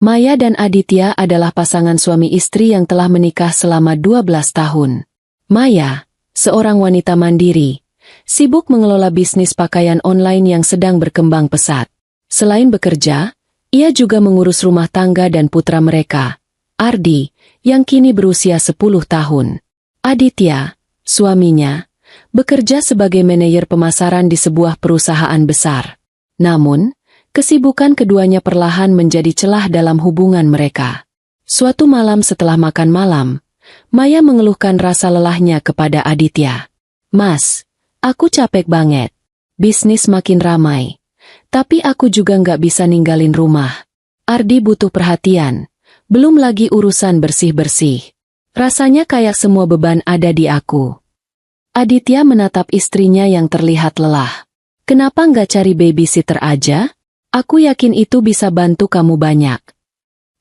Maya dan Aditya adalah pasangan suami istri yang telah menikah selama 12 tahun. Maya, seorang wanita mandiri, sibuk mengelola bisnis pakaian online yang sedang berkembang pesat. Selain bekerja, ia juga mengurus rumah tangga dan putra mereka, Ardi, yang kini berusia 10 tahun. Aditya, suaminya, bekerja sebagai manajer pemasaran di sebuah perusahaan besar. Namun, kesibukan keduanya perlahan menjadi celah dalam hubungan mereka. Suatu malam setelah makan malam, Maya mengeluhkan rasa lelahnya kepada Aditya. "Mas, aku capek banget. Bisnis makin ramai. Tapi aku juga nggak bisa ninggalin rumah. Ardi butuh perhatian. Belum lagi urusan bersih-bersih. Rasanya kayak semua beban ada di aku." Aditya menatap istrinya yang terlihat lelah. "Kenapa nggak cari babysitter aja? Aku yakin itu bisa bantu kamu banyak."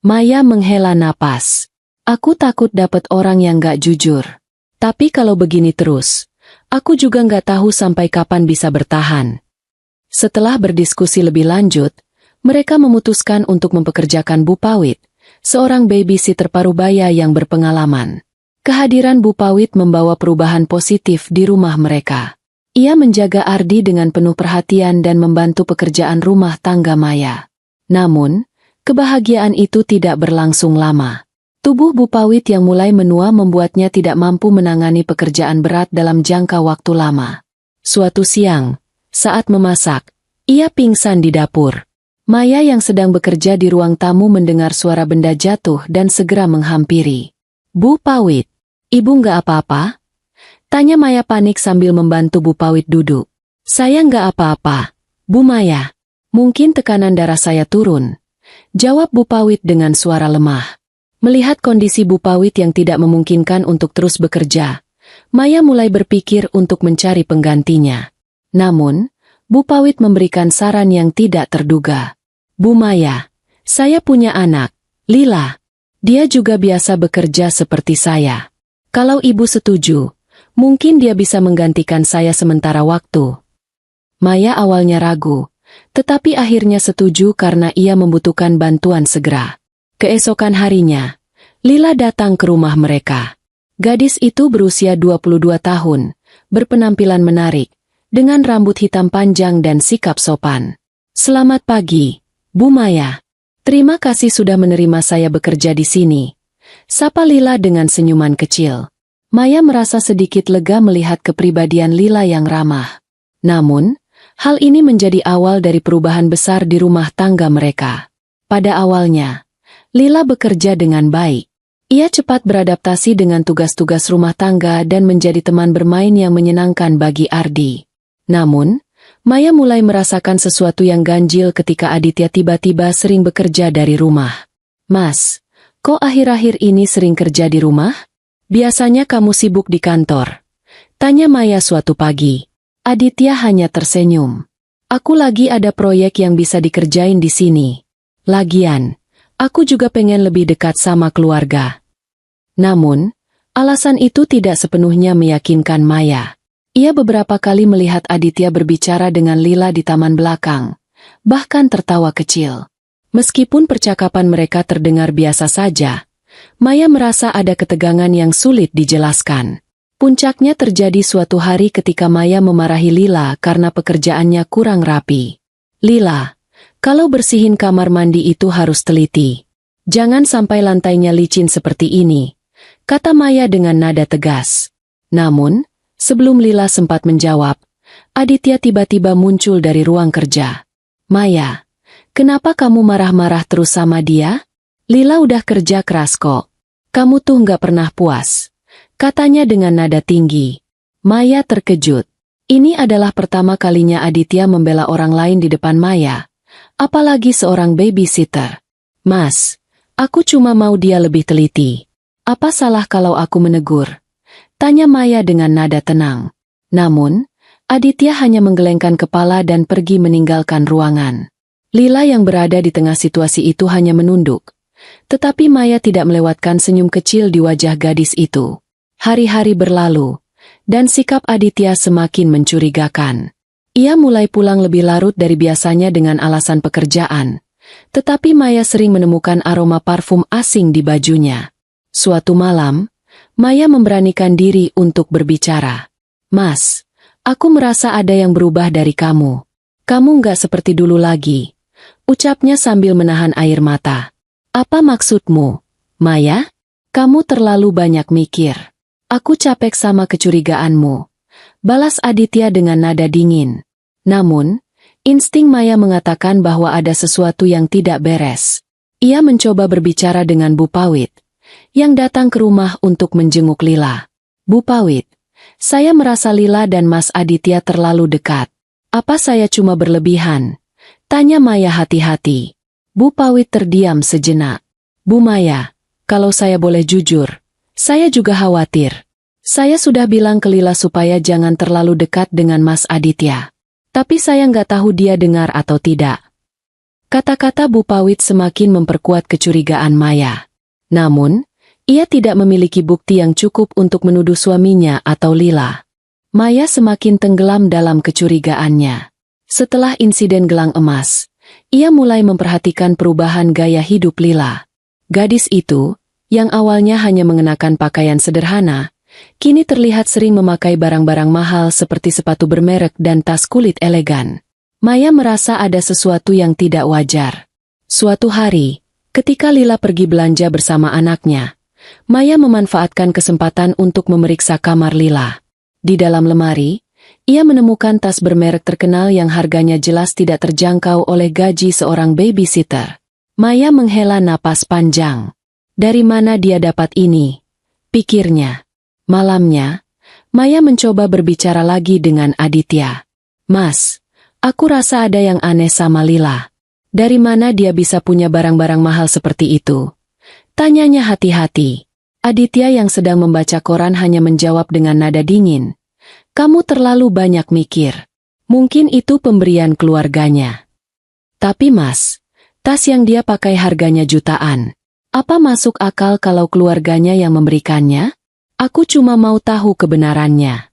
Maya menghela napas. "Aku takut dapat orang yang gak jujur. Tapi kalau begini terus, aku juga gak tahu sampai kapan bisa bertahan." Setelah berdiskusi lebih lanjut, mereka memutuskan untuk mempekerjakan Bu Pawit, seorang babysitter parubaya yang berpengalaman. Kehadiran Bu Pawit membawa perubahan positif di rumah mereka. Ia menjaga Ardi dengan penuh perhatian dan membantu pekerjaan rumah tangga Maya. Namun, kebahagiaan itu tidak berlangsung lama. Tubuh Bu Pawit yang mulai menua membuatnya tidak mampu menangani pekerjaan berat dalam jangka waktu lama. Suatu siang, saat memasak, ia pingsan di dapur. Maya yang sedang bekerja di ruang tamu mendengar suara benda jatuh dan segera menghampiri. "Bu Pawit, ibu nggak apa-apa?" tanya Maya panik sambil membantu Bu Pawit duduk. "Saya nggak apa-apa, Bu Maya. Mungkin tekanan darah saya turun," jawab Bu Pawit dengan suara lemah. Melihat kondisi Bu Pawit yang tidak memungkinkan untuk terus bekerja, Maya mulai berpikir untuk mencari penggantinya. Namun, Bu Pawit memberikan saran yang tidak terduga. "Bu Maya, saya punya anak, Lila. Dia juga biasa bekerja seperti saya. Kalau ibu setuju, mungkin dia bisa menggantikan saya sementara waktu." Maya awalnya ragu, tetapi akhirnya setuju karena ia membutuhkan bantuan segera. Keesokan harinya, Lila datang ke rumah mereka. Gadis itu berusia 22 tahun, berpenampilan menarik, dengan rambut hitam panjang dan sikap sopan. "Selamat pagi, Bu Maya. Terima kasih sudah menerima saya bekerja di sini," sapa Lila dengan senyuman kecil. Maya merasa sedikit lega melihat kepribadian Lila yang ramah. Namun, hal ini menjadi awal dari perubahan besar di rumah tangga mereka. Pada awalnya, Lila bekerja dengan baik. Ia cepat beradaptasi dengan tugas-tugas rumah tangga dan menjadi teman bermain yang menyenangkan bagi Ardi. Namun, Maya mulai merasakan sesuatu yang ganjil ketika Aditya tiba-tiba sering bekerja dari rumah. "Mas, kok akhir-akhir ini sering kerja di rumah? Biasanya kamu sibuk di kantor?" tanya Maya suatu pagi. Aditya hanya tersenyum. "Aku lagi ada proyek yang bisa dikerjain di sini. Lagian, aku juga pengen lebih dekat sama keluarga." Namun, alasan itu tidak sepenuhnya meyakinkan Maya. Ia beberapa kali melihat Aditya berbicara dengan Lila di taman belakang, bahkan tertawa kecil. Meskipun percakapan mereka terdengar biasa saja, Maya merasa ada ketegangan yang sulit dijelaskan. Puncaknya terjadi suatu hari ketika Maya memarahi Lila karena pekerjaannya kurang rapi. "Lila, kalau bersihin kamar mandi itu harus teliti. Jangan sampai lantainya licin seperti ini," kata Maya dengan nada tegas. Namun, sebelum Lila sempat menjawab, Aditya tiba-tiba muncul dari ruang kerja. "Maya, kenapa kamu marah-marah terus sama dia? Lila udah kerja keras kok. Kamu tuh nggak pernah puas," katanya dengan nada tinggi. Maya terkejut. Ini adalah pertama kalinya Aditya membela orang lain di depan Maya, apalagi seorang babysitter. "Mas, aku cuma mau dia lebih teliti. Apa salah kalau aku menegur?" tanya Maya dengan nada tenang. Namun, Aditya hanya menggelengkan kepala dan pergi meninggalkan ruangan. Lila yang berada di tengah situasi itu hanya menunduk. Tetapi Maya tidak melewatkan senyum kecil di wajah gadis itu. Hari-hari berlalu, dan sikap Aditya semakin mencurigakan. Ia mulai pulang lebih larut dari biasanya dengan alasan pekerjaan, tetapi Maya sering menemukan aroma parfum asing di bajunya. Suatu malam, Maya memberanikan diri untuk berbicara. "Mas, aku merasa ada yang berubah dari kamu. Kamu nggak seperti dulu lagi," ucapnya sambil menahan air mata. "Apa maksudmu, Maya? Kamu terlalu banyak mikir. Aku capek sama kecurigaanmu," balas Aditya dengan nada dingin. Namun, insting Maya mengatakan bahwa ada sesuatu yang tidak beres. Ia mencoba berbicara dengan Bu Pawit, yang datang ke rumah untuk menjenguk Lila. "Bu Pawit, saya merasa Lila dan Mas Aditya terlalu dekat. Apa saya cuma berlebihan?" tanya Maya hati-hati. Bu Pawit terdiam sejenak. "Bu Maya, kalau saya boleh jujur, saya juga khawatir. Saya sudah bilang ke Lila supaya jangan terlalu dekat dengan Mas Aditya. Tapi saya nggak tahu dia dengar atau tidak." Kata-kata Bu Pawit semakin memperkuat kecurigaan Maya. Namun, ia tidak memiliki bukti yang cukup untuk menuduh suaminya atau Lila. Maya semakin tenggelam dalam kecurigaannya. Setelah insiden gelang emas, ia mulai memperhatikan perubahan gaya hidup Lila. Gadis itu, yang awalnya hanya mengenakan pakaian sederhana, kini terlihat sering memakai barang-barang mahal seperti sepatu bermerek dan tas kulit elegan. Maya merasa ada sesuatu yang tidak wajar. Suatu hari, ketika Lila pergi belanja bersama anaknya, Maya memanfaatkan kesempatan untuk memeriksa kamar Lila. Di dalam lemari, ia menemukan tas bermerek terkenal yang harganya jelas tidak terjangkau oleh gaji seorang babysitter. Maya menghela napas panjang. Dari mana dia dapat ini? Pikirnya. Malamnya, Maya mencoba berbicara lagi dengan Aditya. "Mas, aku rasa ada yang aneh sama Lila. Dari mana dia bisa punya barang-barang mahal seperti itu?" tanyanya hati-hati. Aditya yang sedang membaca koran hanya menjawab dengan nada dingin. "Kamu terlalu banyak mikir. Mungkin itu pemberian keluarganya." "Tapi Mas, tas yang dia pakai harganya jutaan. Apa masuk akal kalau keluarganya yang memberikannya? Aku cuma mau tahu kebenarannya."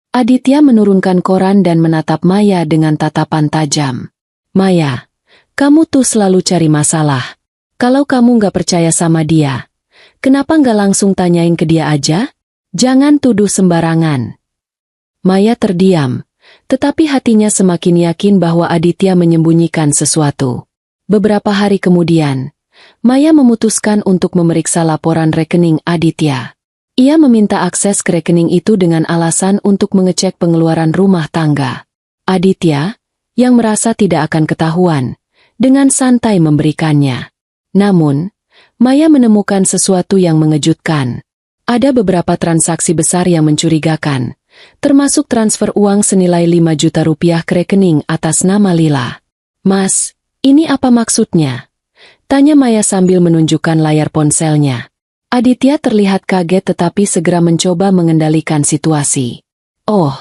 Aditya menurunkan koran dan menatap Maya dengan tatapan tajam. "Maya, kamu tuh selalu cari masalah. Kalau kamu nggak percaya sama dia, kenapa nggak langsung tanyain ke dia aja? Jangan tuduh sembarangan." Maya terdiam, tetapi hatinya semakin yakin bahwa Aditya menyembunyikan sesuatu. Beberapa hari kemudian, Maya memutuskan untuk memeriksa laporan rekening Aditya. Ia meminta akses ke rekening itu dengan alasan untuk mengecek pengeluaran rumah tangga. Aditya, yang merasa tidak akan ketahuan, dengan santai memberikannya. Namun, Maya menemukan sesuatu yang mengejutkan. Ada beberapa transaksi besar yang mencurigakan, termasuk transfer uang senilai 5 juta rupiah ke rekening atas nama Lila. "Mas, ini apa maksudnya?" tanya Maya sambil menunjukkan layar ponselnya. Aditya terlihat kaget tetapi segera mencoba mengendalikan situasi. "Oh,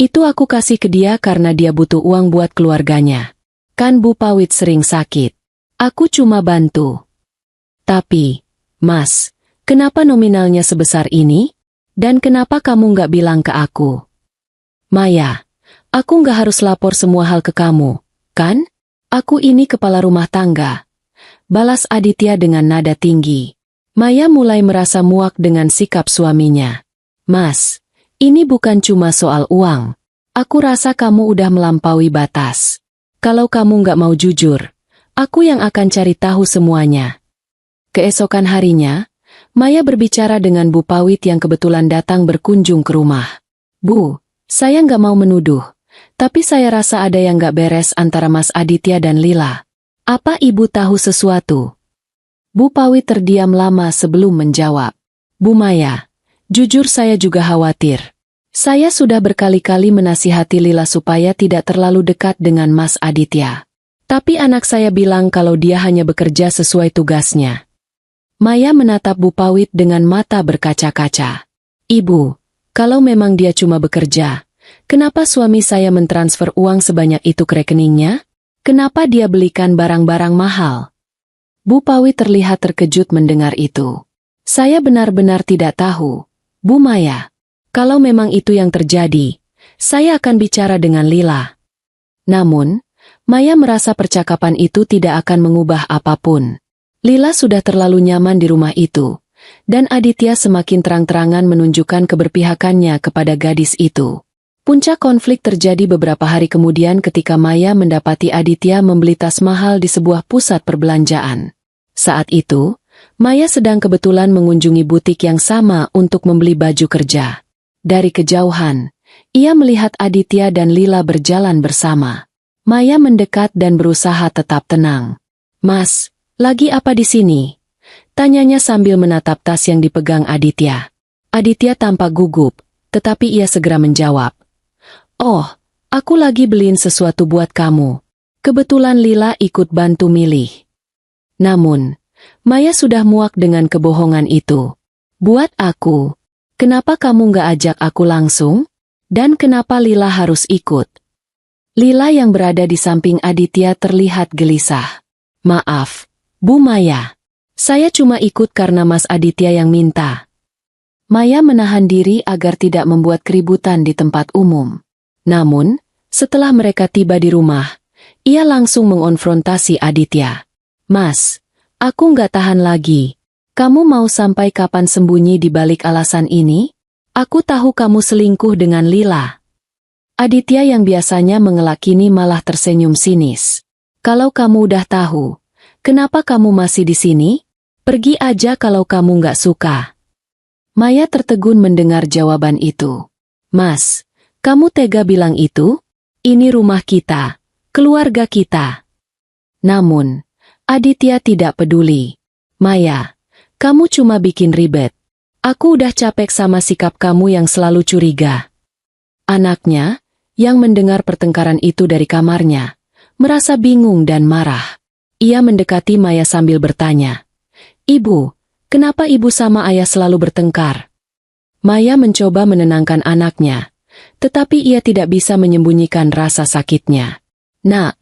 itu aku kasih ke dia karena dia butuh uang buat keluarganya. Kan Bu Pawit sering sakit. Aku cuma bantu." "Tapi, Mas, kenapa nominalnya sebesar ini? Dan kenapa kamu nggak bilang ke aku?" "Maya, aku nggak harus lapor semua hal ke kamu, kan? Aku ini kepala rumah tangga," balas Aditya dengan nada tinggi. Maya mulai merasa muak dengan sikap suaminya. "Mas, ini bukan cuma soal uang. Aku rasa kamu udah melampaui batas. Kalau kamu nggak mau jujur, aku yang akan cari tahu semuanya." Keesokan harinya, Maya berbicara dengan Bu Pawit yang kebetulan datang berkunjung ke rumah. "Bu, saya nggak mau menuduh, tapi saya rasa ada yang nggak beres antara Mas Aditya dan Lila. Apa Ibu tahu sesuatu?" Bu Pawit terdiam lama sebelum menjawab. "Bu Maya, jujur saya juga khawatir. Saya sudah berkali-kali menasihati Lila supaya tidak terlalu dekat dengan Mas Aditya. Tapi anak saya bilang kalau dia hanya bekerja sesuai tugasnya." Maya menatap Bu Pawit dengan mata berkaca-kaca. "Ibu, kalau memang dia cuma bekerja, kenapa suami saya mentransfer uang sebanyak itu ke rekeningnya? Kenapa dia belikan barang-barang mahal?" Bu Pawit terlihat terkejut mendengar itu. "Saya benar-benar tidak tahu, Bu Maya. Kalau memang itu yang terjadi, saya akan bicara dengan Lila." Namun, Maya merasa percakapan itu tidak akan mengubah apapun. Lila sudah terlalu nyaman di rumah itu, dan Aditya semakin terang-terangan menunjukkan keberpihakannya kepada gadis itu. Puncak konflik terjadi beberapa hari kemudian ketika Maya mendapati Aditya membeli tas mahal di sebuah pusat perbelanjaan. Saat itu, Maya sedang kebetulan mengunjungi butik yang sama untuk membeli baju kerja. Dari kejauhan, ia melihat Aditya dan Lila berjalan bersama. Maya mendekat dan berusaha tetap tenang. "Mas, lagi apa di sini?" tanyanya sambil menatap tas yang dipegang Aditya. Aditya tampak gugup, tetapi ia segera menjawab, "Oh, aku lagi beliin sesuatu buat kamu. Kebetulan Lila ikut bantu milih." Namun, Maya sudah muak dengan kebohongan itu. "Buat aku? Kenapa kamu nggak ajak aku langsung? Dan kenapa Lila harus ikut?" Lila yang berada di samping Aditya terlihat gelisah. "Maaf, Bu Maya. Saya cuma ikut karena Mas Aditya yang minta." Maya menahan diri agar tidak membuat keributan di tempat umum. Namun, setelah mereka tiba di rumah, ia langsung mengonfrontasi Aditya. "Mas, aku nggak tahan lagi. Kamu mau sampai kapan sembunyi di balik alasan ini? Aku tahu kamu selingkuh dengan Lila." Aditya yang biasanya mengelak kini malah tersenyum sinis. "Kalau kamu udah tahu, kenapa kamu masih di sini? Pergi aja kalau kamu nggak suka." Maya tertegun mendengar jawaban itu. "Mas, kamu tega bilang itu? Ini rumah kita, keluarga kita." Namun, Aditya tidak peduli. "Maya, kamu cuma bikin ribet. Aku udah capek sama sikap kamu yang selalu curiga." Anaknya, yang mendengar pertengkaran itu dari kamarnya, merasa bingung dan marah. Ia mendekati Maya sambil bertanya, "Ibu, kenapa ibu sama ayah selalu bertengkar?" Maya mencoba menenangkan anaknya, tetapi ia tidak bisa menyembunyikan rasa sakitnya. "Nak,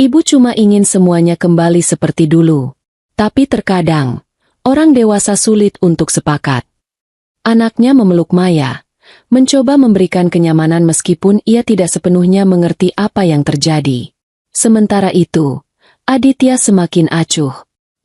ibu cuma ingin semuanya kembali seperti dulu. Tapi terkadang, orang dewasa sulit untuk sepakat." Anaknya memeluk Maya, mencoba memberikan kenyamanan meskipun ia tidak sepenuhnya mengerti apa yang terjadi. Sementara itu, Aditya semakin acuh.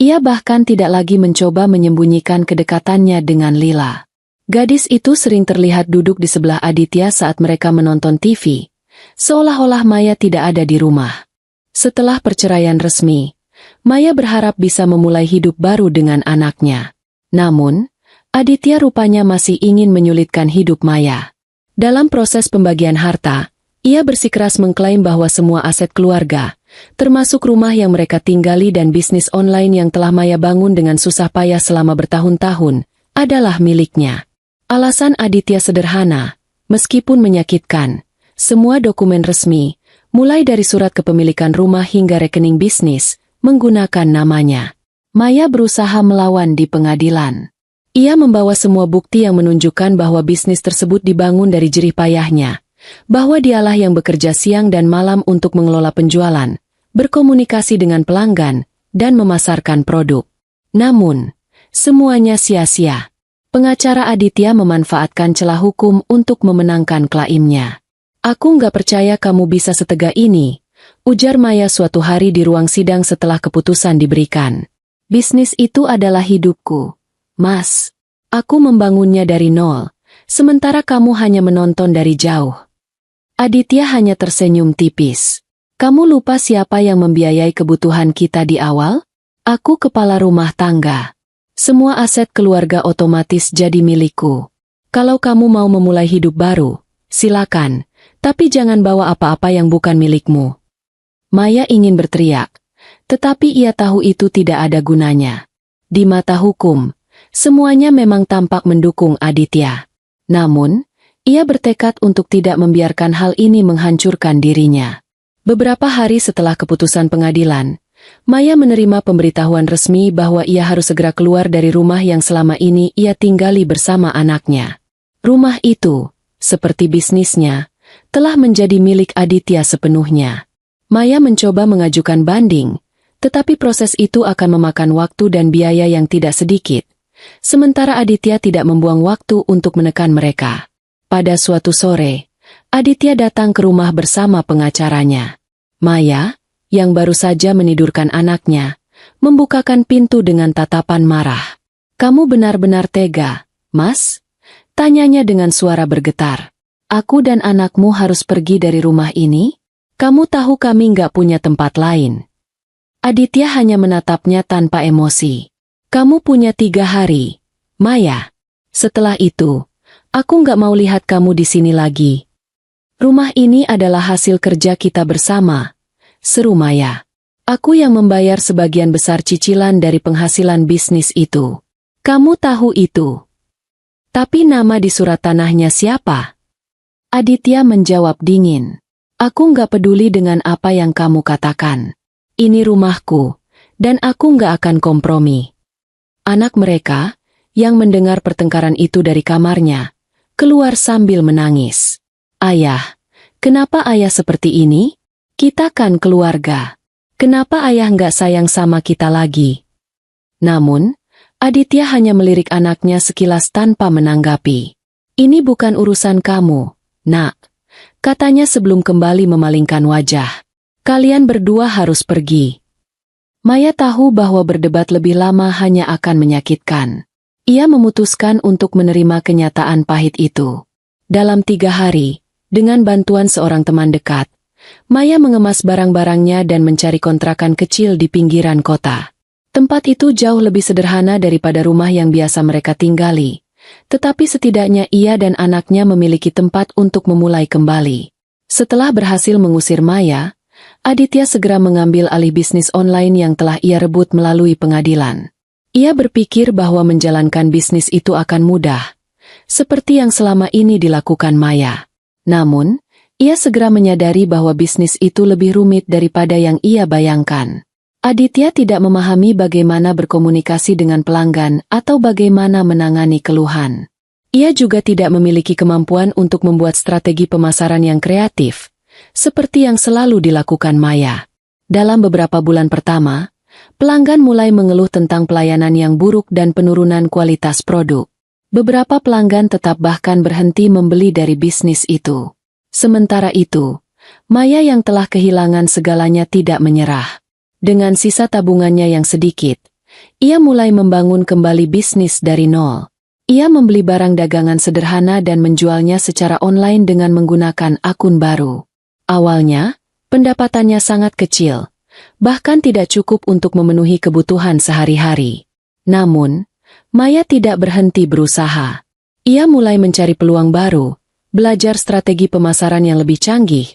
Ia bahkan tidak lagi mencoba menyembunyikan kedekatannya dengan Lila. Gadis itu sering terlihat duduk di sebelah Aditya saat mereka menonton TV, seolah-olah Maya tidak ada di rumah. Setelah perceraian resmi, Maya berharap bisa memulai hidup baru dengan anaknya. Namun, Aditya rupanya masih ingin menyulitkan hidup Maya. Dalam proses pembagian harta, ia bersikeras mengklaim bahwa semua aset keluarga, termasuk rumah yang mereka tinggali dan bisnis online yang telah Maya bangun dengan susah payah selama bertahun-tahun, adalah miliknya. Alasan Aditya sederhana, meskipun menyakitkan. Semua dokumen resmi, mulai dari surat kepemilikan rumah hingga rekening bisnis, menggunakan namanya. Maya berusaha melawan di pengadilan. Ia membawa semua bukti yang menunjukkan bahwa bisnis tersebut dibangun dari jerih payahnya, bahwa dialah yang bekerja siang dan malam untuk mengelola penjualan, berkomunikasi dengan pelanggan, dan memasarkan produk. Namun, semuanya sia-sia. Pengacara Aditya memanfaatkan celah hukum untuk memenangkan klaimnya. "Aku nggak percaya kamu bisa setega ini," ujar Maya suatu hari di ruang sidang setelah keputusan diberikan. "Bisnis itu adalah hidupku, Mas. Aku membangunnya dari nol, sementara kamu hanya menonton dari jauh." Aditya hanya tersenyum tipis. "Kamu lupa siapa yang membiayai kebutuhan kita di awal? Aku kepala rumah tangga. Semua aset keluarga otomatis jadi milikku. Kalau kamu mau memulai hidup baru, silakan, tapi jangan bawa apa-apa yang bukan milikmu." Maya ingin berteriak, tetapi ia tahu itu tidak ada gunanya. Di mata hukum, semuanya memang tampak mendukung Aditya. Namun, ia bertekad untuk tidak membiarkan hal ini menghancurkan dirinya. Beberapa hari setelah keputusan pengadilan, Maya menerima pemberitahuan resmi bahwa ia harus segera keluar dari rumah yang selama ini ia tinggali bersama anaknya. Rumah itu, seperti bisnisnya, telah menjadi milik Aditya sepenuhnya. Maya mencoba mengajukan banding, tetapi proses itu akan memakan waktu dan biaya yang tidak sedikit. Sementara Aditya tidak membuang waktu untuk menekan mereka. Pada suatu sore, Aditya datang ke rumah bersama pengacaranya. "Maya, yang baru saja menidurkan anaknya, membukakan pintu dengan tatapan marah. "Kamu benar-benar tega, Mas?" tanyanya dengan suara bergetar. "Aku dan anakmu harus pergi dari rumah ini? Kamu tahu kami nggak punya tempat lain." Aditya hanya menatapnya tanpa emosi. "Kamu punya 3 hari, Maya. Setelah itu, aku nggak mau lihat kamu di sini lagi. Rumah ini adalah hasil kerja kita bersama," seru Maya. "Aku yang membayar sebagian besar cicilan dari penghasilan bisnis itu. Kamu tahu itu. Tapi nama di surat tanahnya siapa?" Aditya menjawab dingin. "Aku nggak peduli dengan apa yang kamu katakan. Ini rumahku, dan aku nggak akan kompromi." Anak mereka, yang mendengar pertengkaran itu dari kamarnya, keluar sambil menangis. "Ayah, kenapa ayah seperti ini? Kita kan keluarga. Kenapa ayah nggak sayang sama kita lagi?" Namun, Aditya hanya melirik anaknya sekilas tanpa menanggapi. "Ini bukan urusan kamu, Nak," katanya sebelum kembali memalingkan wajah. "Kalian berdua harus pergi." Maya tahu bahwa berdebat lebih lama hanya akan menyakitkan. Ia memutuskan untuk menerima kenyataan pahit itu. Dalam 3 hari, dengan bantuan seorang teman dekat, Maya mengemas barang-barangnya dan mencari kontrakan kecil di pinggiran kota. Tempat itu jauh lebih sederhana daripada rumah yang biasa mereka tinggali, tetapi setidaknya ia dan anaknya memiliki tempat untuk memulai kembali. Setelah berhasil mengusir Maya, Aditya segera mengambil alih bisnis online yang telah ia rebut melalui pengadilan. Ia berpikir bahwa menjalankan bisnis itu akan mudah, seperti yang selama ini dilakukan Maya. Namun, ia segera menyadari bahwa bisnis itu lebih rumit daripada yang ia bayangkan. Aditya tidak memahami bagaimana berkomunikasi dengan pelanggan atau bagaimana menangani keluhan. Ia juga tidak memiliki kemampuan untuk membuat strategi pemasaran yang kreatif, seperti yang selalu dilakukan Maya. Dalam beberapa bulan pertama, pelanggan mulai mengeluh tentang pelayanan yang buruk dan penurunan kualitas produk. Beberapa pelanggan tetap bahkan berhenti membeli dari bisnis itu. Sementara itu, Maya yang telah kehilangan segalanya tidak menyerah. Dengan sisa tabungannya yang sedikit, ia mulai membangun kembali bisnis dari nol. Ia membeli barang dagangan sederhana dan menjualnya secara online dengan menggunakan akun baru. Awalnya, pendapatannya sangat kecil, bahkan tidak cukup untuk memenuhi kebutuhan sehari-hari. Namun, Maya tidak berhenti berusaha. Ia mulai mencari peluang baru, belajar strategi pemasaran yang lebih canggih,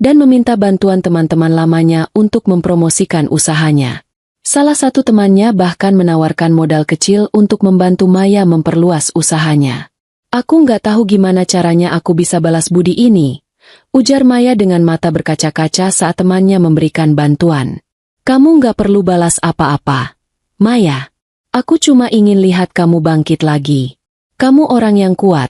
dan meminta bantuan teman-teman lamanya untuk mempromosikan usahanya. Salah satu temannya bahkan menawarkan modal kecil untuk membantu Maya memperluas usahanya. "Aku nggak tahu gimana caranya aku bisa balas budi ini," ujar Maya dengan mata berkaca-kaca saat temannya memberikan bantuan. "Kamu nggak perlu balas apa-apa, Maya. Aku cuma ingin lihat kamu bangkit lagi. Kamu orang yang kuat,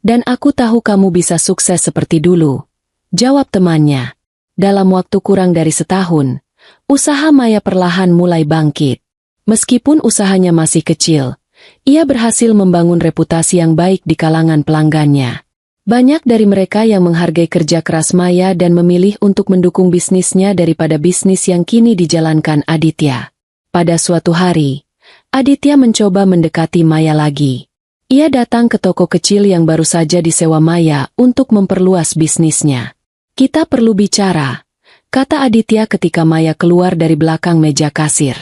dan aku tahu kamu bisa sukses seperti dulu," jawab temannya. Dalam waktu kurang dari setahun, usaha Maya perlahan mulai bangkit. Meskipun usahanya masih kecil, ia berhasil membangun reputasi yang baik di kalangan pelanggannya. Banyak dari mereka yang menghargai kerja keras Maya dan memilih untuk mendukung bisnisnya daripada bisnis yang kini dijalankan Aditya. Pada suatu hari, Aditya mencoba mendekati Maya lagi. Ia datang ke toko kecil yang baru saja disewa Maya untuk memperluas bisnisnya. "Kita perlu bicara," kata Aditya ketika Maya keluar dari belakang meja kasir.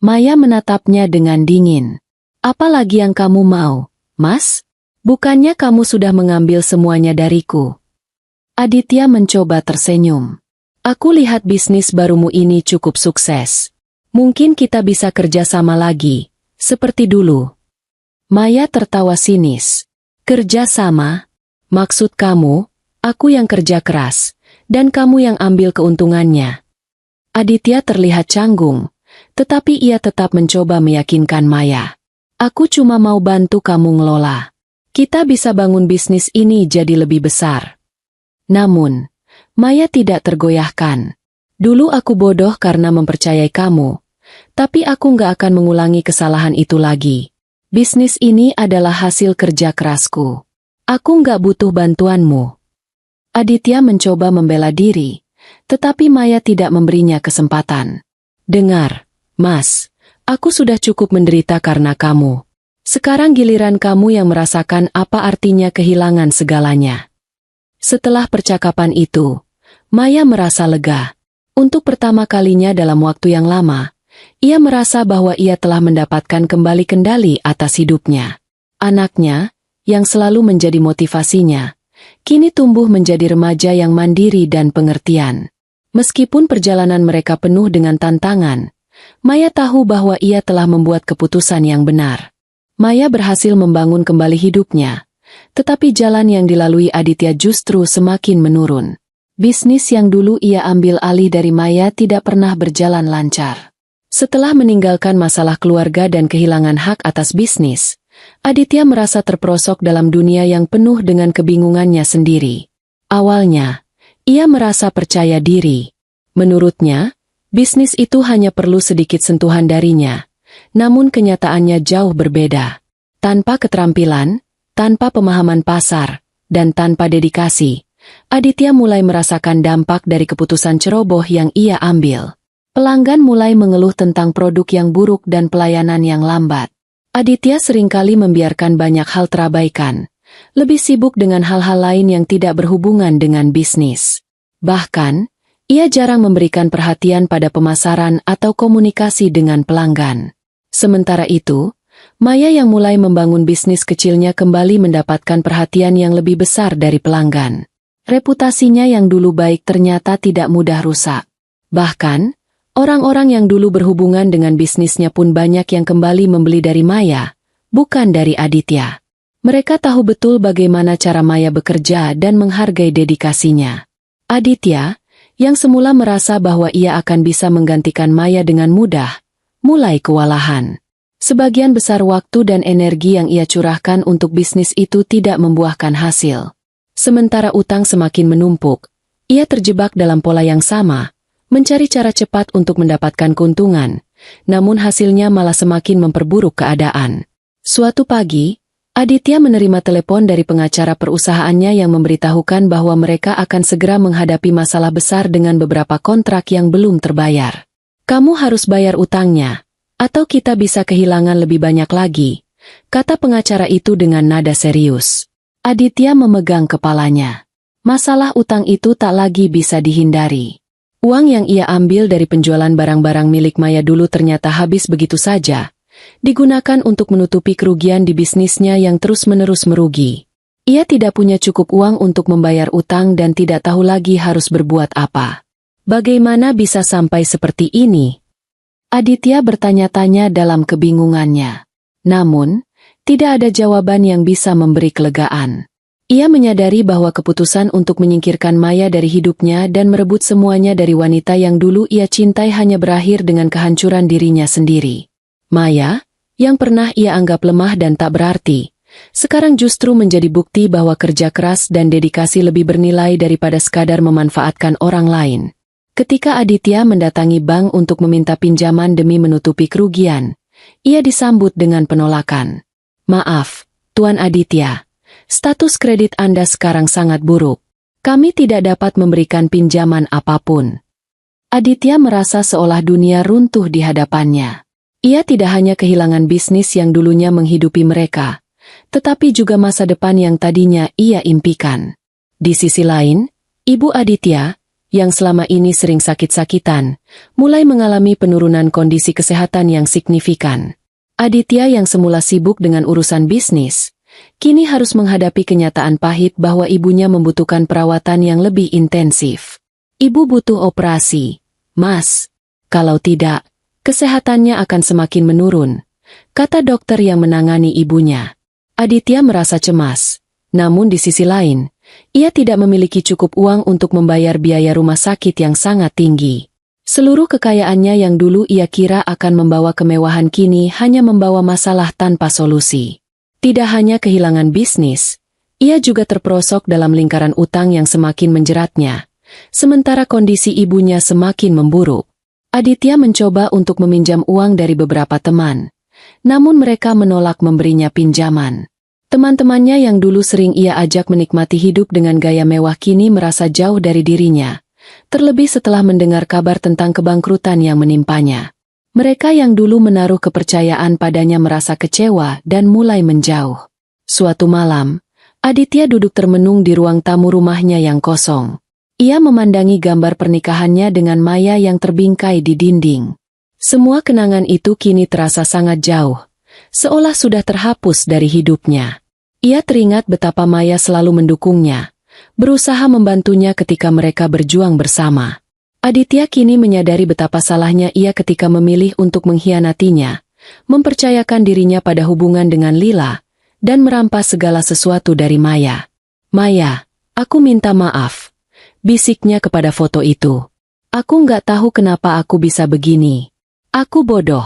Maya menatapnya dengan dingin. "Apa lagi yang kamu mau, Mas? Bukannya kamu sudah mengambil semuanya dariku?" Aditya mencoba tersenyum. "Aku lihat bisnis barumu ini cukup sukses. Mungkin kita bisa kerja sama lagi, seperti dulu." Maya tertawa sinis. "Kerja sama? Maksud kamu, aku yang kerja keras, dan kamu yang ambil keuntungannya?" Aditya terlihat canggung, tetapi ia tetap mencoba meyakinkan Maya. "Aku cuma mau bantu kamu ngelola. Kita bisa bangun bisnis ini jadi lebih besar." Namun, Maya tidak tergoyahkan. "Dulu aku bodoh karena mempercayai kamu, tapi aku nggak akan mengulangi kesalahan itu lagi. Bisnis ini adalah hasil kerja kerasku. Aku nggak butuh bantuanmu." Aditya mencoba membela diri, tetapi Maya tidak memberinya kesempatan. "Dengar, Mas, aku sudah cukup menderita karena kamu. Sekarang giliran kamu yang merasakan apa artinya kehilangan segalanya." Setelah percakapan itu, Maya merasa lega. Untuk pertama kalinya dalam waktu yang lama, ia merasa bahwa ia telah mendapatkan kembali kendali atas hidupnya. Anaknya, yang selalu menjadi motivasinya, kini tumbuh menjadi remaja yang mandiri dan pengertian. Meskipun perjalanan mereka penuh dengan tantangan, Maya tahu bahwa ia telah membuat keputusan yang benar. Maya berhasil membangun kembali hidupnya, tetapi jalan yang dilalui Aditya justru semakin menurun. Bisnis yang dulu ia ambil alih dari Maya tidak pernah berjalan lancar. Setelah meninggalkan masalah keluarga dan kehilangan hak atas bisnis, Aditya merasa terperosok dalam dunia yang penuh dengan kebingungannya sendiri. Awalnya, ia merasa percaya diri. Menurutnya, bisnis itu hanya perlu sedikit sentuhan darinya. Namun kenyataannya jauh berbeda. Tanpa keterampilan, tanpa pemahaman pasar, dan tanpa dedikasi, Aditya mulai merasakan dampak dari keputusan ceroboh yang ia ambil. Pelanggan mulai mengeluh tentang produk yang buruk dan pelayanan yang lambat. Aditya seringkali membiarkan banyak hal terabaikan, lebih sibuk dengan hal-hal lain yang tidak berhubungan dengan bisnis. Bahkan, ia jarang memberikan perhatian pada pemasaran atau komunikasi dengan pelanggan. Sementara itu, Maya yang mulai membangun bisnis kecilnya kembali mendapatkan perhatian yang lebih besar dari pelanggan. Reputasinya yang dulu baik ternyata tidak mudah rusak. Bahkan, orang-orang yang dulu berhubungan dengan bisnisnya pun banyak yang kembali membeli dari Maya, bukan dari Aditya. Mereka tahu betul bagaimana cara Maya bekerja dan menghargai dedikasinya. Aditya, yang semula merasa bahwa ia akan bisa menggantikan Maya dengan mudah, mulai kewalahan. Sebagian besar waktu dan energi yang ia curahkan untuk bisnis itu tidak membuahkan hasil. Sementara utang semakin menumpuk, ia terjebak dalam pola yang sama, mencari cara cepat untuk mendapatkan keuntungan, namun hasilnya malah semakin memperburuk keadaan. Suatu pagi, Aditya menerima telepon dari pengacara perusahaannya yang memberitahukan bahwa mereka akan segera menghadapi masalah besar dengan beberapa kontrak yang belum terbayar. "Kamu harus bayar utangnya, atau kita bisa kehilangan lebih banyak lagi," kata pengacara itu dengan nada serius. Aditya memegang kepalanya. Masalah utang itu tak lagi bisa dihindari. Uang yang ia ambil dari penjualan barang-barang milik Maya dulu ternyata habis begitu saja, digunakan untuk menutupi kerugian di bisnisnya yang terus-menerus merugi. Ia tidak punya cukup uang untuk membayar utang dan tidak tahu lagi harus berbuat apa. Bagaimana bisa sampai seperti ini? Aditya bertanya-tanya dalam kebingungannya. Namun, tidak ada jawaban yang bisa memberi kelegaan. Ia menyadari bahwa keputusan untuk menyingkirkan Maya dari hidupnya dan merebut semuanya dari wanita yang dulu ia cintai hanya berakhir dengan kehancuran dirinya sendiri. Maya, yang pernah ia anggap lemah dan tak berarti, sekarang justru menjadi bukti bahwa kerja keras dan dedikasi lebih bernilai daripada sekadar memanfaatkan orang lain. Ketika Aditya mendatangi bank untuk meminta pinjaman demi menutupi kerugian, ia disambut dengan penolakan. "Maaf, Tuan Aditya, status kredit Anda sekarang sangat buruk. Kami tidak dapat memberikan pinjaman apapun." Aditya merasa seolah dunia runtuh di hadapannya. Ia tidak hanya kehilangan bisnis yang dulunya menghidupi mereka, tetapi juga masa depan yang tadinya ia impikan. Di sisi lain, ibu Aditya, yang selama ini sering sakit-sakitan, mulai mengalami penurunan kondisi kesehatan yang signifikan. Aditya yang semula sibuk dengan urusan bisnis, kini harus menghadapi kenyataan pahit bahwa ibunya membutuhkan perawatan yang lebih intensif. "Ibu butuh operasi, Mas. Kalau tidak, kesehatannya akan semakin menurun," kata dokter yang menangani ibunya. Aditya merasa cemas, namun di sisi lain, ia tidak memiliki cukup uang untuk membayar biaya rumah sakit yang sangat tinggi. Seluruh kekayaannya yang dulu ia kira akan membawa kemewahan kini hanya membawa masalah tanpa solusi. Tidak hanya kehilangan bisnis, ia juga terperosok dalam lingkaran utang yang semakin menjeratnya, sementara kondisi ibunya semakin memburuk. Aditya mencoba untuk meminjam uang dari beberapa teman, namun mereka menolak memberinya pinjaman. Teman-temannya yang dulu sering ia ajak menikmati hidup dengan gaya mewah kini merasa jauh dari dirinya, terlebih setelah mendengar kabar tentang kebangkrutan yang menimpanya. Mereka yang dulu menaruh kepercayaan padanya merasa kecewa dan mulai menjauh. Suatu malam, Aditya duduk termenung di ruang tamu rumahnya yang kosong. Ia memandangi gambar pernikahannya dengan Maya yang terbingkai di dinding. Semua kenangan itu kini terasa sangat jauh, seolah sudah terhapus dari hidupnya. Ia teringat betapa Maya selalu mendukungnya, berusaha membantunya ketika mereka berjuang bersama. Aditya kini menyadari betapa salahnya ia ketika memilih untuk mengkhianatinya, mempercayakan dirinya pada hubungan dengan Lila, dan merampas segala sesuatu dari Maya. "Maya, aku minta maaf," bisiknya kepada foto itu. "Aku nggak tahu kenapa aku bisa begini. Aku bodoh."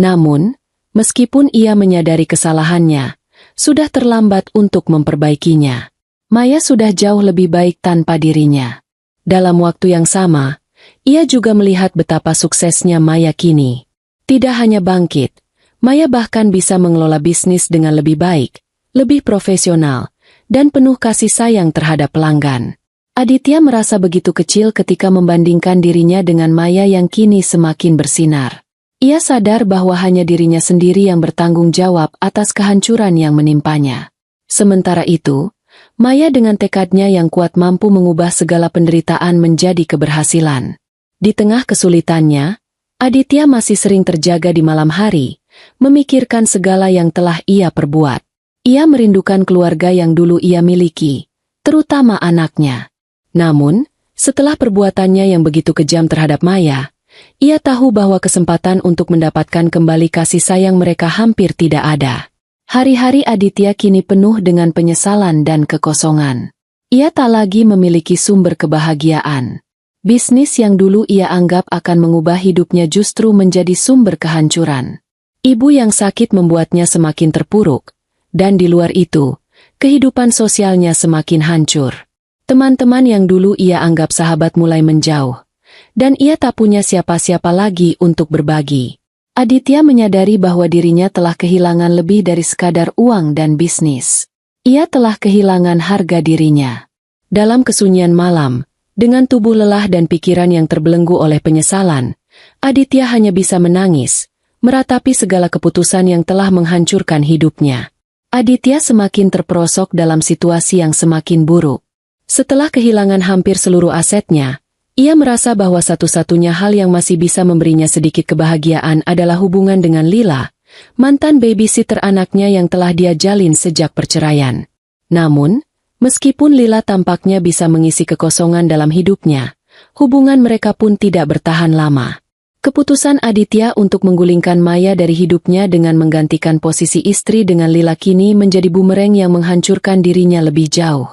Namun, meskipun ia menyadari kesalahannya, sudah terlambat untuk memperbaikinya. Maya sudah jauh lebih baik tanpa dirinya. Dalam waktu yang sama, ia juga melihat betapa suksesnya Maya kini. Tidak hanya bangkit, Maya bahkan bisa mengelola bisnis dengan lebih baik, lebih profesional, dan penuh kasih sayang terhadap pelanggan. Aditya merasa begitu kecil ketika membandingkan dirinya dengan Maya yang kini semakin bersinar. Ia sadar bahwa hanya dirinya sendiri yang bertanggung jawab atas kehancuran yang menimpanya. Sementara itu, Maya dengan tekadnya yang kuat mampu mengubah segala penderitaan menjadi keberhasilan. Di tengah kesulitannya, Aditya masih sering terjaga di malam hari, memikirkan segala yang telah ia perbuat. Ia merindukan keluarga yang dulu ia miliki, terutama anaknya. Namun, setelah perbuatannya yang begitu kejam terhadap Maya, ia tahu bahwa kesempatan untuk mendapatkan kembali kasih sayang mereka hampir tidak ada. Hari-hari Aditya kini penuh dengan penyesalan dan kekosongan. Ia tak lagi memiliki sumber kebahagiaan. Bisnis yang dulu ia anggap akan mengubah hidupnya justru menjadi sumber kehancuran. Ibu yang sakit membuatnya semakin terpuruk, dan di luar itu, kehidupan sosialnya semakin hancur. Teman-teman yang dulu ia anggap sahabat mulai menjauh, dan ia tak punya siapa-siapa lagi untuk berbagi. Aditya menyadari bahwa dirinya telah kehilangan lebih dari sekadar uang dan bisnis. Ia telah kehilangan harga dirinya. Dalam kesunyian malam, dengan tubuh lelah dan pikiran yang terbelenggu oleh penyesalan, Aditya hanya bisa menangis, meratapi segala keputusan yang telah menghancurkan hidupnya. Aditya semakin terperosok dalam situasi yang semakin buruk. Setelah kehilangan hampir seluruh asetnya, ia merasa bahwa satu-satunya hal yang masih bisa memberinya sedikit kebahagiaan adalah hubungan dengan Lila, mantan babysitter anaknya yang telah dia jalin sejak perceraian. Namun, meskipun Lila tampaknya bisa mengisi kekosongan dalam hidupnya, hubungan mereka pun tidak bertahan lama. Keputusan Aditya untuk menggulingkan Maya dari hidupnya dengan menggantikan posisi istri dengan Lila kini menjadi bumerang yang menghancurkan dirinya lebih jauh.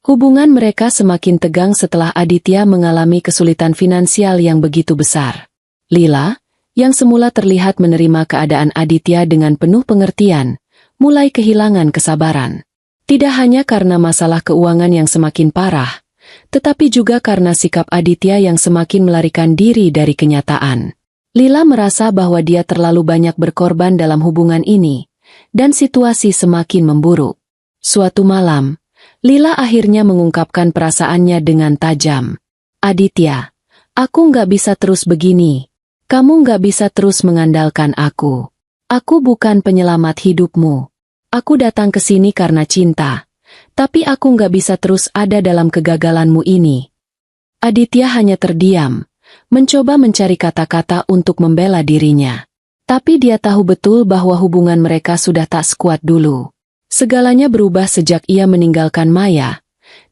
Hubungan mereka semakin tegang setelah Aditya mengalami kesulitan finansial yang begitu besar. Lila, yang semula terlihat menerima keadaan Aditya dengan penuh pengertian, mulai kehilangan kesabaran. Tidak hanya karena masalah keuangan yang semakin parah, tetapi juga karena sikap Aditya yang semakin melarikan diri dari kenyataan. Lila merasa bahwa dia terlalu banyak berkorban dalam hubungan ini, dan situasi semakin memburuk. Suatu malam, Lila akhirnya mengungkapkan perasaannya dengan tajam. "Aditya, aku nggak bisa terus begini. Kamu nggak bisa terus mengandalkan aku. Aku bukan penyelamat hidupmu. Aku datang ke sini karena cinta, tapi aku nggak bisa terus ada dalam kegagalanmu ini." Aditya hanya terdiam, mencoba mencari kata-kata untuk membela dirinya. Tapi dia tahu betul bahwa hubungan mereka sudah tak sekuat dulu. Segalanya berubah sejak ia meninggalkan Maya,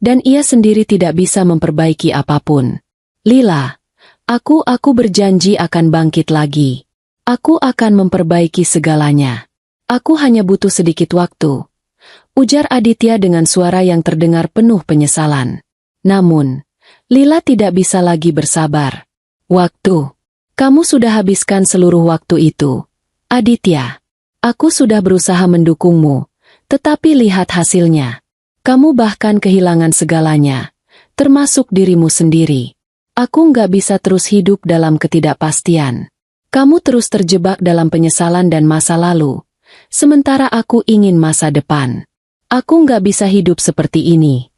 dan ia sendiri tidak bisa memperbaiki apapun. "Lila, aku berjanji akan bangkit lagi. Aku akan memperbaiki segalanya. Aku hanya butuh sedikit waktu," ujar Aditya dengan suara yang terdengar penuh penyesalan. Namun, Lila tidak bisa lagi bersabar. "Waktu? Kamu sudah habiskan seluruh waktu itu. Aditya, aku sudah berusaha mendukungmu. Tetapi lihat hasilnya. Kamu bahkan kehilangan segalanya, termasuk dirimu sendiri. Aku nggak bisa terus hidup dalam ketidakpastian. Kamu terus terjebak dalam penyesalan dan masa lalu, sementara aku ingin masa depan. Aku nggak bisa hidup seperti ini."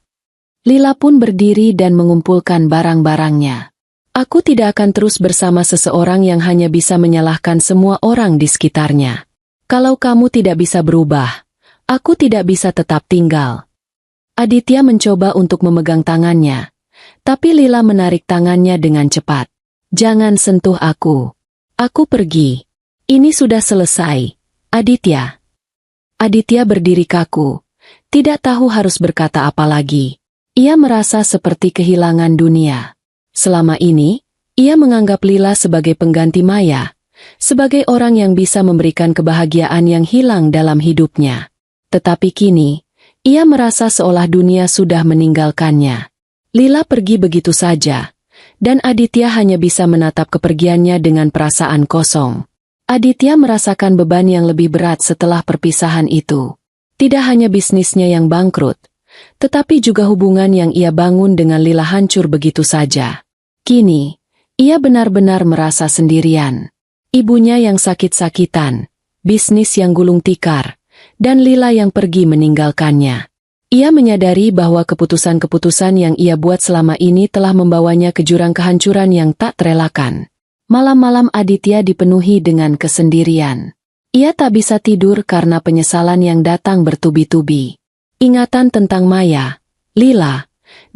Lila pun berdiri dan mengumpulkan barang-barangnya. Aku tidak akan terus bersama seseorang yang hanya bisa menyalahkan semua orang di sekitarnya. Kalau kamu tidak bisa berubah, aku tidak bisa tetap tinggal. Aditya mencoba untuk memegang tangannya, tapi Lila menarik tangannya dengan cepat. Jangan sentuh aku. Aku pergi. Ini sudah selesai, Aditya. Aditya berdiri kaku, tidak tahu harus berkata apa lagi. Ia merasa seperti kehilangan dunia. Selama ini, ia menganggap Lila sebagai pengganti Maya, sebagai orang yang bisa memberikan kebahagiaan yang hilang dalam hidupnya. Tetapi kini, ia merasa seolah dunia sudah meninggalkannya. Lila pergi begitu saja, dan Aditya hanya bisa menatap kepergiannya dengan perasaan kosong. Aditya merasakan beban yang lebih berat setelah perpisahan itu. Tidak hanya bisnisnya yang bangkrut, tetapi juga hubungan yang ia bangun dengan Lila hancur begitu saja. Kini, ia benar-benar merasa sendirian. Ibunya yang sakit-sakitan, bisnis yang gulung tikar, dan Lila yang pergi meninggalkannya. Ia menyadari bahwa keputusan-keputusan yang ia buat selama ini telah membawanya ke jurang kehancuran yang tak terelakkan. Malam-malam Aditya dipenuhi dengan kesendirian. Ia tak bisa tidur karena penyesalan yang datang bertubi-tubi. Ingatan tentang Maya, Lila,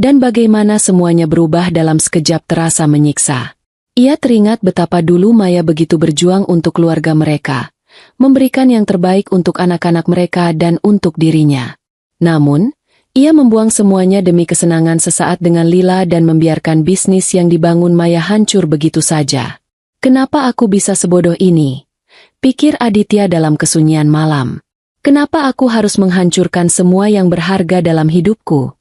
dan bagaimana semuanya berubah dalam sekejap terasa menyiksa. Ia teringat betapa dulu Maya begitu berjuang untuk keluarga mereka, memberikan yang terbaik untuk anak-anak mereka dan untuk dirinya. Namun, ia membuang semuanya demi kesenangan sesaat dengan Lila dan membiarkan bisnis yang dibangun Maya hancur begitu saja. Kenapa aku bisa sebodoh ini? Pikir Aditya dalam kesunyian malam. Kenapa aku harus menghancurkan semua yang berharga dalam hidupku?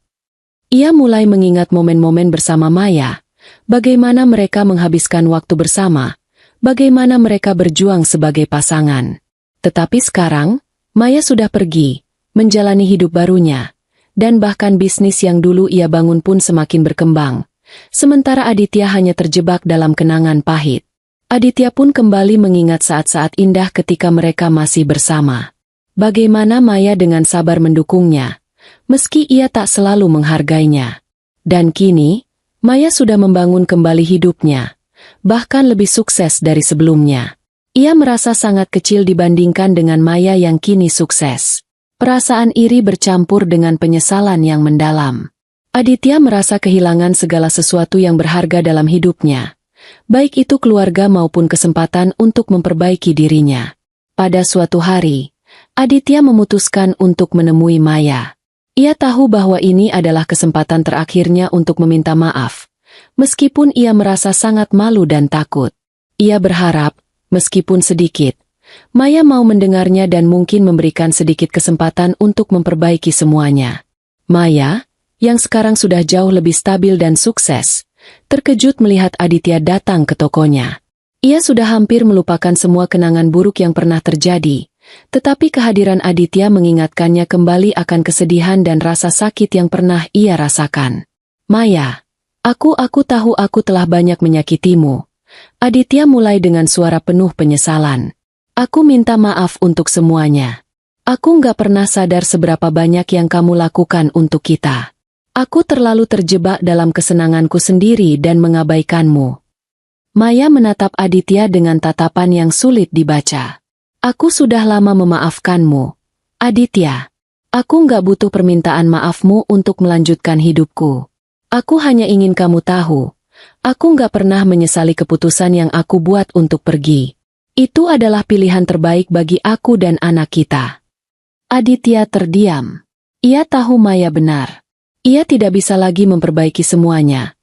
Ia mulai mengingat momen-momen bersama Maya, bagaimana mereka menghabiskan waktu bersama, bagaimana mereka berjuang sebagai pasangan. Tetapi sekarang, Maya sudah pergi, menjalani hidup barunya, dan bahkan bisnis yang dulu ia bangun pun semakin berkembang. Sementara Aditya hanya terjebak dalam kenangan pahit. Aditya pun kembali mengingat saat-saat indah ketika mereka masih bersama. Bagaimana Maya dengan sabar mendukungnya, meski ia tak selalu menghargainya. Dan kini, Maya sudah membangun kembali hidupnya, bahkan lebih sukses dari sebelumnya. Ia merasa sangat kecil dibandingkan dengan Maya yang kini sukses. Perasaan iri bercampur dengan penyesalan yang mendalam. Aditya merasa kehilangan segala sesuatu yang berharga dalam hidupnya, baik itu keluarga maupun kesempatan untuk memperbaiki dirinya. Pada suatu hari, Aditya memutuskan untuk menemui Maya. Ia tahu bahwa ini adalah kesempatan terakhirnya untuk meminta maaf, meskipun ia merasa sangat malu dan takut. Ia berharap, meskipun sedikit, Maya mau mendengarnya dan mungkin memberikan sedikit kesempatan untuk memperbaiki semuanya. Maya, yang sekarang sudah jauh lebih stabil dan sukses, terkejut melihat Aditya datang ke tokonya. Ia sudah hampir melupakan semua kenangan buruk yang pernah terjadi. Tetapi kehadiran Aditya mengingatkannya kembali akan kesedihan dan rasa sakit yang pernah ia rasakan. Maya, aku tahu aku telah banyak menyakitimu. Aditya mulai dengan suara penuh penyesalan. Aku minta maaf untuk semuanya. Aku nggak pernah sadar seberapa banyak yang kamu lakukan untuk kita. Aku terlalu terjebak dalam kesenanganku sendiri dan mengabaikanmu. Maya menatap Aditya dengan tatapan yang sulit dibaca. Aku sudah lama memaafkanmu, Aditya. Aku nggak butuh permintaan maafmu untuk melanjutkan hidupku. Aku hanya ingin kamu tahu, aku nggak pernah menyesali keputusan yang aku buat untuk pergi. Itu adalah pilihan terbaik bagi aku dan anak kita. Aditya terdiam. Ia tahu Maya benar. Ia tidak bisa lagi memperbaiki semuanya,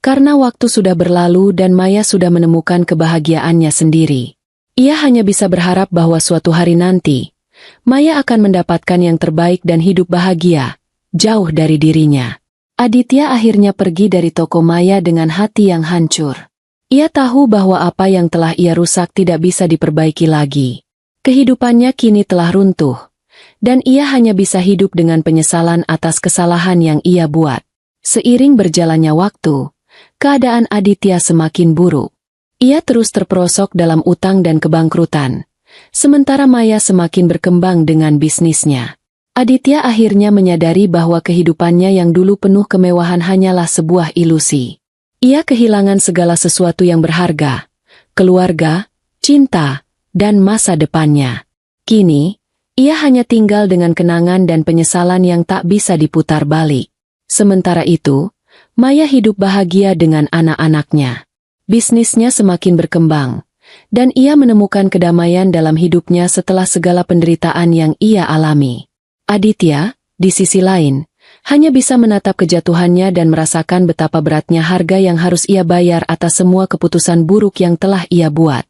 karena waktu sudah berlalu dan Maya sudah menemukan kebahagiaannya sendiri. Ia hanya bisa berharap bahwa suatu hari nanti, Maya akan mendapatkan yang terbaik dan hidup bahagia, jauh dari dirinya. Aditya akhirnya pergi dari toko Maya dengan hati yang hancur. Ia tahu bahwa apa yang telah ia rusak tidak bisa diperbaiki lagi. Kehidupannya kini telah runtuh, dan ia hanya bisa hidup dengan penyesalan atas kesalahan yang ia buat. Seiring berjalannya waktu, keadaan Aditya semakin buruk. Ia terus terperosok dalam utang dan kebangkrutan, sementara Maya semakin berkembang dengan bisnisnya. Aditya akhirnya menyadari bahwa kehidupannya yang dulu penuh kemewahan hanyalah sebuah ilusi. Ia kehilangan segala sesuatu yang berharga, keluarga, cinta, dan masa depannya. Kini, ia hanya tinggal dengan kenangan dan penyesalan yang tak bisa diputar balik. Sementara itu, Maya hidup bahagia dengan anak-anaknya. Bisnisnya semakin berkembang, dan ia menemukan kedamaian dalam hidupnya setelah segala penderitaan yang ia alami. Aditya, di sisi lain, hanya bisa menatap kejatuhannya dan merasakan betapa beratnya harga yang harus ia bayar atas semua keputusan buruk yang telah ia buat.